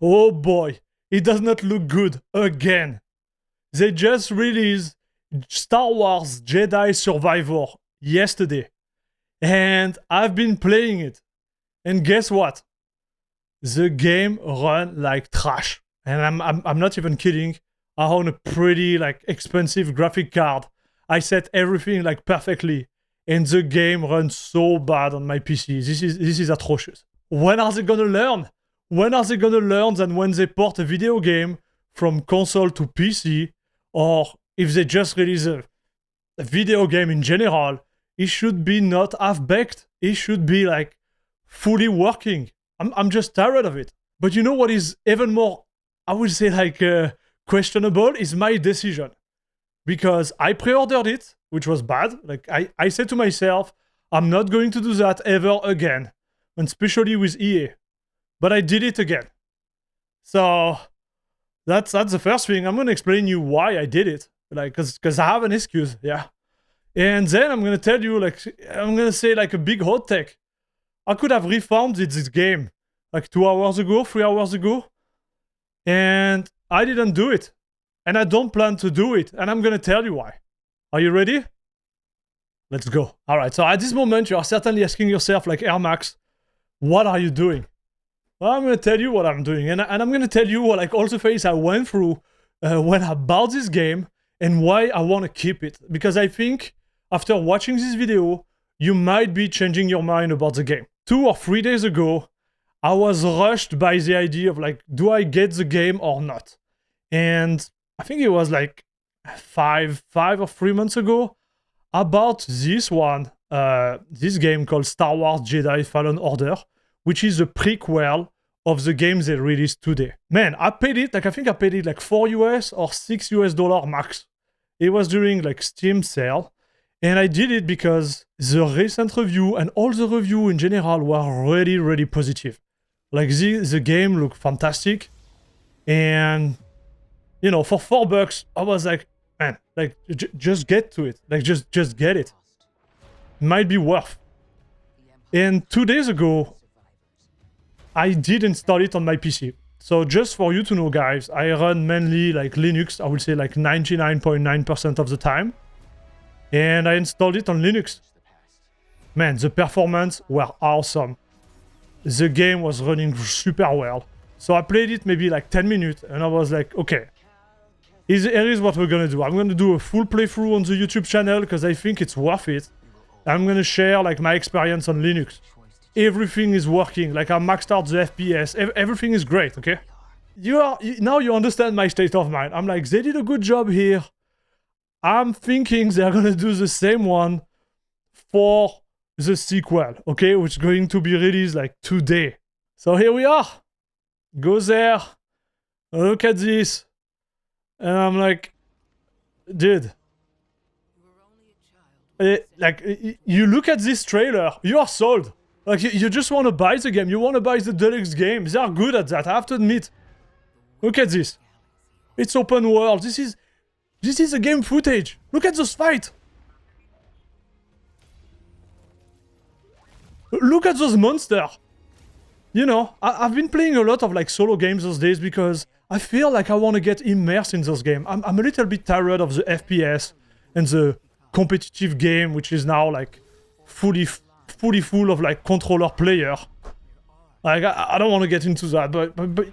Oh boy, it does not look good again. They just released Star Wars Jedi Survivor yesterday. And I've been playing it. And guess what? The game run like trash. And I'm not even kidding. I own a pretty like expensive graphic card. I set everything like perfectly. And the game runs so bad on my PC. This is atrocious. When are they gonna learn? When are they gonna learn that when they port a video game from console to PC, or if they just release a video game in general, it should be not half-baked. It should be like fully working. I'm just tired of it. But you know what is even more, I would say like questionable, is my decision. Because I pre-ordered it, which was bad. Like I said to myself, I'm not going to do that ever again. And especially with EA. But I did it again. So that's the first thing. I'm gonna explain you why I did it. Like, cause I have an excuse, yeah. And then I'm gonna tell you, like, I'm gonna say like a big hot take. I could have refunded this game like 2 hours ago, 3 hours ago. And I didn't do it. And I don't plan to do it. And I'm gonna tell you why. Are you ready? Let's go. All right, so at this moment, you are certainly asking yourself, like, Air Max, what are you doing? Well, I'm gonna tell you what I'm doing. And I'm gonna tell you like all the phase I went through when I bought this game and why I wanna keep it. Because I think after watching this video, you might be changing your mind about the game. 2 or 3 days ago, I was rushed by the idea of like, do I get the game or not? And I think it was like 5 or 3 months ago, I bought this game called Star Wars Jedi Fallen Order, which is a prequel of the game they released today. Man, I paid it, like I think I paid it like $4 US or $6 US max. It was during like Steam sale. And I did it because the recent review and all the review in general were really, really positive. Like the game looked fantastic. And, you know, for $4, I was like, man, like just get to it. Like just get it. Might be worth. And 2 days ago, I did install it on my PC. So just for you to know, guys, I run mainly like Linux, I would say like 99.9% of the time. And I installed it on Linux. Man, the performance were awesome. The game was running super well. So I played it maybe like 10 minutes and I was like, okay, here is what we're gonna do. I'm gonna do a full playthrough on the YouTube channel because I think it's worth it. I'm gonna share like my experience on Linux. Everything is working, like I maxed out the FPS, everything is great, okay? Now you understand my state of mind. I'm like, they did a good job here. I'm thinking they're gonna do the same one for the sequel, okay? Which is going to be released like today. So here we are. Go there, look at this. And I'm like, dude. Like, you look at this trailer, you are sold. Like, you just want to buy the game. You want to buy the deluxe game. They are good at that, I have to admit. Look at this. It's open world. This is the game footage. Look at those fights. Look at those monsters. You know, I've been playing a lot of like solo games those days because I feel like I want to get immersed in those games. I'm a little bit tired of the FPS and the competitive game, which is now like fully full of like controller player. Like I don't want to get into that, but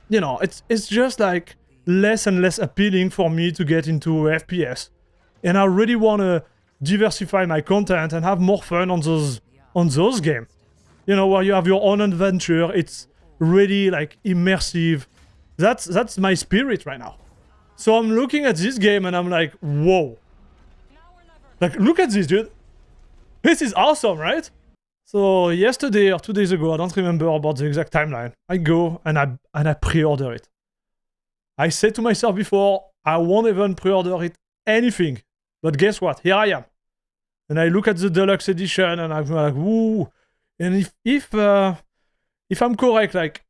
you know, it's just like less and less appealing for me to get into FPS. And I really want to diversify my content and have more fun on those games. You know, where you have your own adventure. It's really like immersive. That's my spirit right now. So I'm looking at this game and I'm like, whoa. Like, look at this, dude. This is awesome, right? So yesterday or 2 days ago, I don't remember about the exact timeline. I go and I pre-order it. I said to myself before, I won't even pre-order it anything. But guess what? Here I am. And I look at the deluxe edition and I'm like, woo. And if I'm correct, like,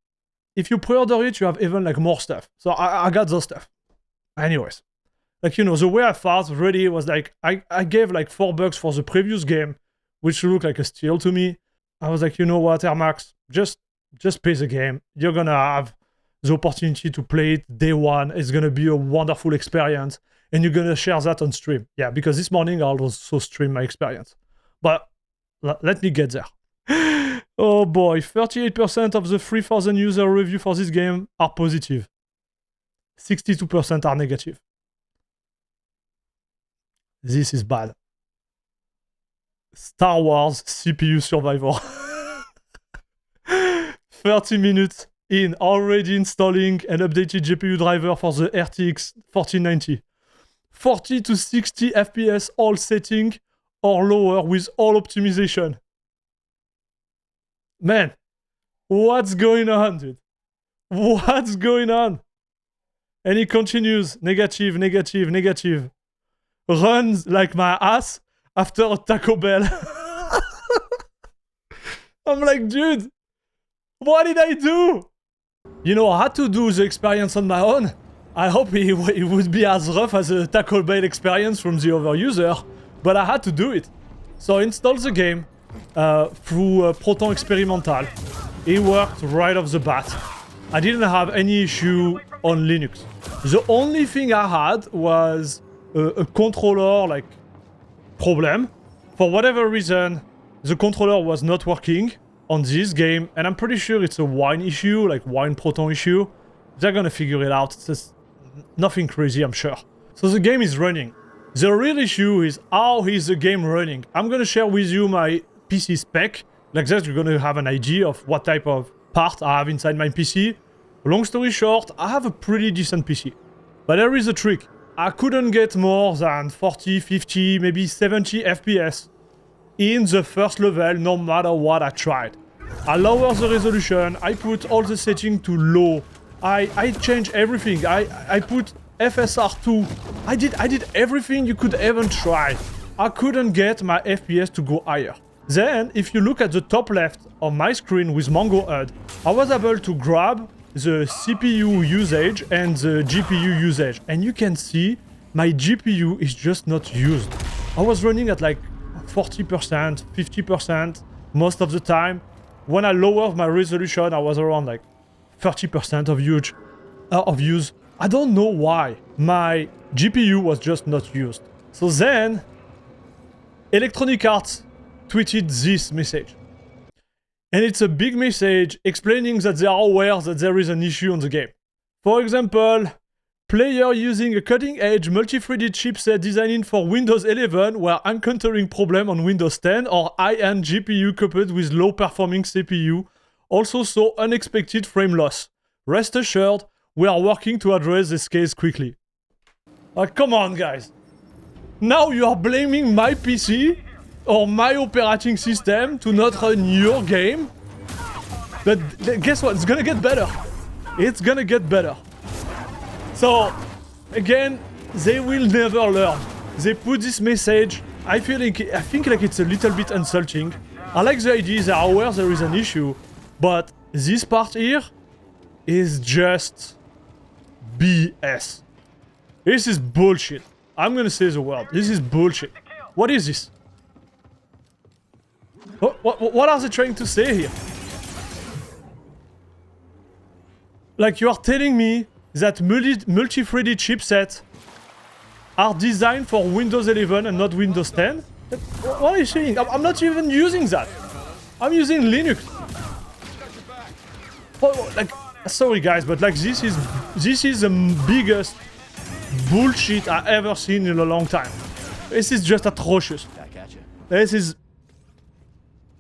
if you pre-order it, you have even like more stuff. So I got those stuff. Anyways. Like, you know, the way I thought really was like, I gave like $4 for the previous game, which looked like a steal to me. I was like, you know what, Air Max, just pay the game. You're gonna have the opportunity to play it day one. It's gonna be a wonderful experience, and you're gonna share that on stream. Yeah, because this morning I'll also stream my experience. But let me get there. Oh boy, 38% of the 3,000 user review for this game are positive. 62% are negative. This is bad. Star Wars CPU Survivor. 30 minutes in, already installing an updated GPU driver for the RTX 4090. 40 to 60 FPS all setting or lower with all optimization. Man, what's going on, dude? What's going on? And he continues, negative, negative, negative. Runs like my ass after a Taco Bell. I'm like, dude, what did I do? You know, I had to do the experience on my own. I hope it would be as rough as a Taco Bell experience from the other user, but I had to do it. So I installed the game through Proton Experimental. It worked right off the bat. I didn't have any issue on Linux. The only thing I had was a controller like problem. For whatever reason, the controller was not working on this game, and I'm pretty sure it's a Wine issue, like Wine Proton issue. They're gonna figure it out. It's just nothing crazy, I'm sure. So the game is running. The real issue is how is the game running. I'm gonna share with you my PC spec. Like that, you're gonna have an idea of what type of part I have inside my PC. Long story short, I have a pretty decent PC. But there is a trick. I couldn't get more than 40, 50, maybe 70 FPS in the first level, no matter what I tried. I lower the resolution, I put all the settings to low, I changed everything, I put FSR2, I did everything you could even try. I couldn't get my FPS to go higher. Then, if you look at the top left of my screen with Mongo HUD, I was able to grab the CPU usage and the GPU usage, and you can see my GPU is just not used. I was running at like 40%, 50% most of the time. When I lowered my resolution, I was around like 30% of use. I don't know why. My GPU was just not used. So then, Electronic Arts tweeted this message. And it's a big message explaining that they are aware that there is an issue on the game. For example, player using a cutting-edge multi-threaded chipset designed for Windows 11 were encountering problem on Windows 10 or high-end GPU coupled with low-performing CPU, also saw unexpected frame loss. Rest assured, we are working to address this case quickly. Come on, guys. Now you are blaming my PC or my operating system to not run your game? But guess what? It's gonna get better. It's gonna get better. So, again, they will never learn. They put this message. I think like it's a little bit insulting. I like the idea they are aware there is an issue, but this part here is just BS. This is bullshit. I'm gonna say the word. This is bullshit. What is this? What are they trying to say here? Like, you are telling me that multi-threaded chipsets are designed for Windows 11 and not Windows 10? What are you saying? I'm not even using that. I'm using Linux. Like, sorry guys, but like this is the biggest bullshit I ever seen in a long time. This is just atrocious. This is...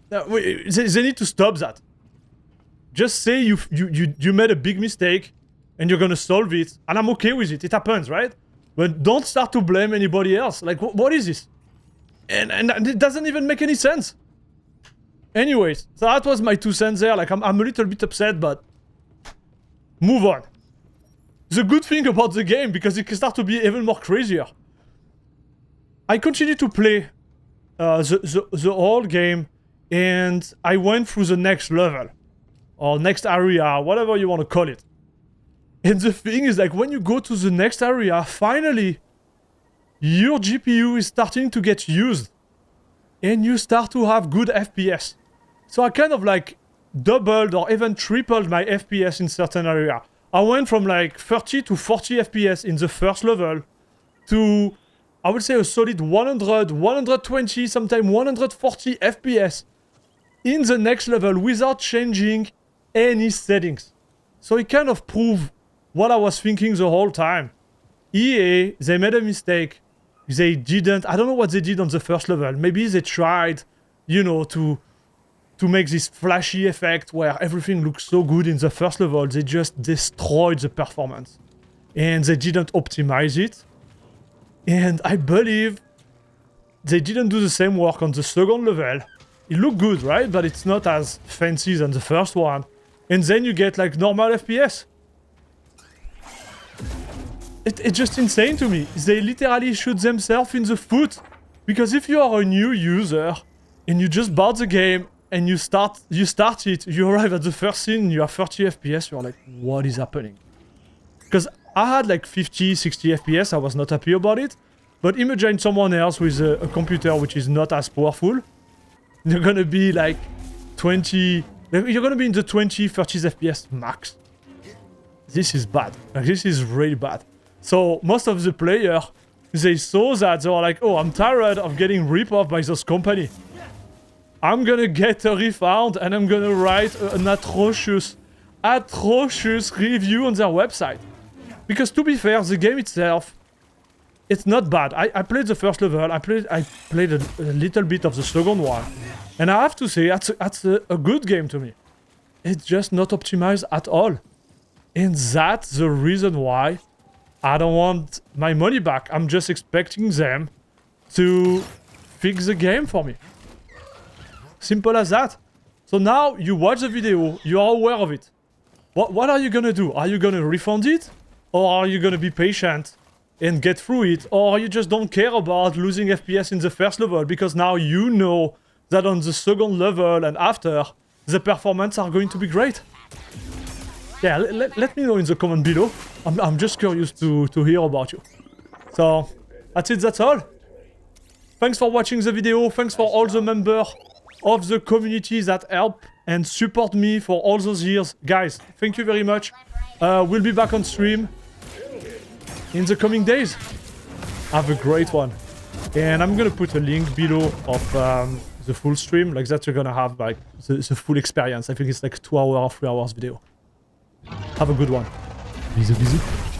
They need to stop that. Just say you made a big mistake and you're gonna solve it, and I'm okay with it. It happens, right? But don't start to blame anybody else. Like, what is this? And it doesn't even make any sense. Anyways, so that was my 2 cents there. Like, I'm a little bit upset, but move on. The good thing about the game, because it can start to be even more crazier. I continue to play the whole game, and I went through the next level. Or next area, whatever you want to call it. And the thing is, like, when you go to the next area, finally, your GPU is starting to get used. And you start to have good FPS. So I kind of, like, doubled or even tripled my FPS in certain area. I went from like 30 to 40 FPS in the first level to, I would say, a solid 100, 120, sometimes 140 FPS in the next level without changing any settings. So it kind of proved what I was thinking the whole time. EA, they made a mistake. They didn't, I don't know what they did on the first level. Maybe they tried, you know, to make this flashy effect where everything looks so good in the first level. They just destroyed the performance. And they didn't optimize it. And I believe they didn't do the same work on the second level. It looked good, right? But it's not as fancy than the first one. And then you get like normal FPS. It's just insane to me. They literally shoot themselves in the foot. Because if you are a new user and you just bought the game and you start it, you arrive at the first scene, you have 30 FPS, you're like, what is happening? Because I had like 50, 60 FPS, I was not happy about it. But imagine someone else with a computer which is not as powerful. You're gonna be like 20... You're gonna be in the 20, 30 FPS max. This is bad. Like, this is really bad. So most of the players, they saw that, they were like, oh, I'm tired of getting ripped off by this company. I'm gonna get a refund and I'm gonna write an atrocious review on their website. Because to be fair, the game itself, it's not bad. I played the first level, I played a little bit of the second one. And I have to say, that's a good game to me. It's just not optimized at all. And that's the reason why I don't want my money back. I'm just expecting them to fix the game for me. Simple as that. So now you watch the video, you are aware of it. What are you gonna do? Are you gonna refund it? Or are you gonna be patient and get through it? Or you just don't care about losing FPS in the first level because now you know that on the second level and after, the performance are going to be great. Yeah, let me know in the comment below. I'm just curious to hear about you. So, that's it, that's all. Thanks for watching the video. Thanks for all the members of the community that help and support me for all those years. Guys, thank you very much. We'll be back on stream in the coming days. Have a great one. And I'm gonna put a link below of the full stream. Like that you're gonna have like the full experience. I think it's like 2 hours or 3 hours video. Have a good one. Bisous, bisous.